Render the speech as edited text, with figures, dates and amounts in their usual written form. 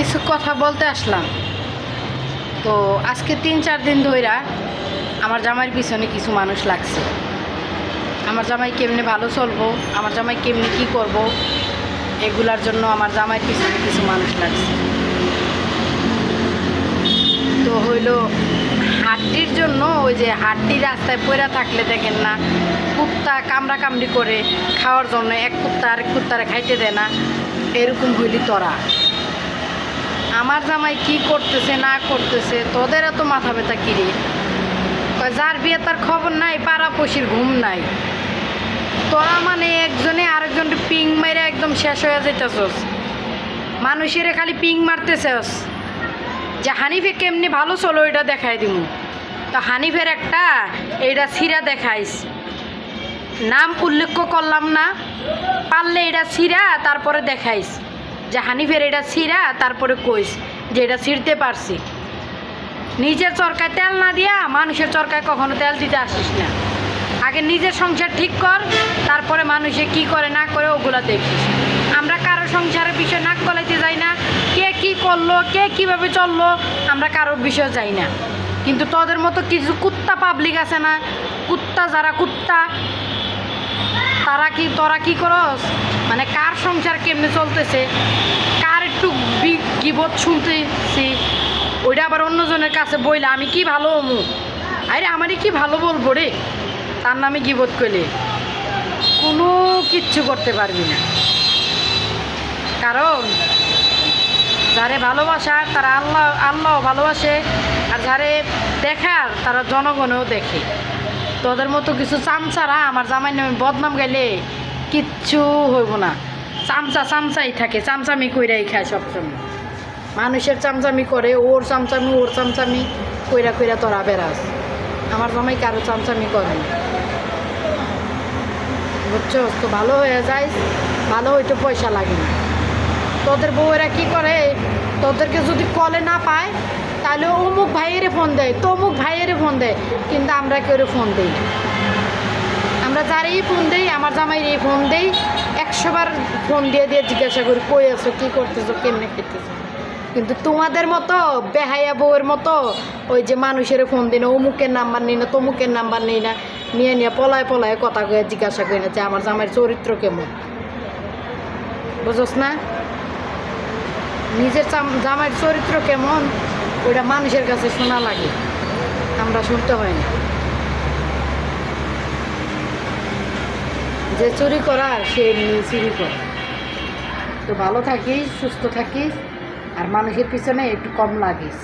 কিছু কথা বলতে আসলাম। তো আজকে 3-4 দিন ধইরা আমার জামাইয়ের পিছনে কিছু মানুষ লাগছে। আমার জামাই কেমনে ভালো চলবো, আমার জামাই কেমনে কি করব, এগুলার জন্য আমার জামাইয়ের পিছনে কিছু মানুষ লাগছে। তো হইলো হাড্ডির জন্য, ওই যে হাড্ডি রাস্তায় পড়ে থাকলে দেখেন না, কুত্তা কামড়া কামড়ি করে খাওয়ার জন্য এক কুত্তা আরেক কুত্তারে খাইতে দেয় না, এরকম হইলি তোরা। আমার জামাই কি করতেছে না করতেছে তোদের এত মাথা ব্যথা কিরে? যার বিয়ে তার খবর নাই, পাড়াপড়শির ঘুম নাই। তোরা মানে একজনে আরেকজনকে পিং মেরে একদম শেষ হয়ে যেতেছস, মানুষের খালি পিং মারতেছস যে হানিফে কেমনি ভালো চলো এটা দেখাই দিব। তো হানিফের একটা এইটা ছিঁড়া দেখাইস, নাম উল্লেখ করলাম না, পারলে এটা ছিঁড়া তারপরে দেখাইস যে হানিফের এটা ছিঁড়া, তারপরে কইস যে এটা ছিঁড়তে পারছি। নিজের চরকায় তেল না দিয়া মানুষের চরকায় কখনো তেল দিতে আসিস না। আগে নিজের সংসার ঠিক কর, তারপরে মানুষে কি করে না করে ওগুলা দেখিস। আমরা কারো সংসারের বিষয় নাক গলাইতে যাই না, কে কি করলো কে কিভাবে চললো আমরা কারোর বিষয় যাই না। কিন্তু তোদের মতো কিছু কুত্তা পাবলিক আছে না, কুত্তা যারা কুত্তা, তোরা কি করস, মানে কার সংসার কেমনে চলতেছে, কার একটু গিবত শুনতেছি, ওইটা আবার অন্যজনের কাছে বইলে আমি কি ভালো হমু, আরে আমারই কি ভালো বলবো রে, তার নামে গিবত করলে কোনো কিচ্ছু করতে পারবি না। কারণ যারে ভালোবাসার তারা আল্লাহ ভালোবাসে, আর যারে দেখার তারা জনগণেও দেখে। তোদের মতো কিছু চামচারা আমার জামাই নামে বদনাম গাইলে কিচ্ছু হইব না। চামচাই থাকে, চামচামি কইরাই খায় সবসময়। মানুষের চামচামি করে, ওর চামচামি কইরা তোরা বেড়াস। আমার জামাই কারো চামচামি করে না, বুঝছো? তো ভালো হয়ে যায়, ভালো হইতে পয়সা লাগে না। তোদের বউয়েরা কি করে, তোদেরকে যদি কলে না পায় তাহলে অমুক ভাইয়েরে ফোন দেয়, তমুক ভাইয়েরে ফোন দেয়, কিন্তু আমরা কেউ ফোন দিই না। আমরা যারেই ফোন দিই, আমার জামাইয়ের ফোন দেই, 100 বার ফোন দিয়ে জিজ্ঞাসা করি কই আছো, কী করতেছো, কেমনে খেতেছো। কিন্তু তোমাদের মতো বেহাইয়া বউয়ের মতো ওই যে মানুষের ফোন দিই না, অমুকের নাম্বার নিই না, তমুকের নাম্বার নিই না, নিয়ে পলায় কথা কয়ে জিজ্ঞাসা করি না যে আমার জামাইয়ের চরিত্র কেমন, বুঝোস না? নিজের জামাইয়ের চরিত্র কেমন ওইটা মানুষের কাছে শোনা লাগে, আমরা শুনতে হয় না। যে চুরি করার সে এমনি চুরি করে। তো ভালো থাকিস, সুস্থ থাকিস, আর মানুষের পিছনে একটু কম লাগিস।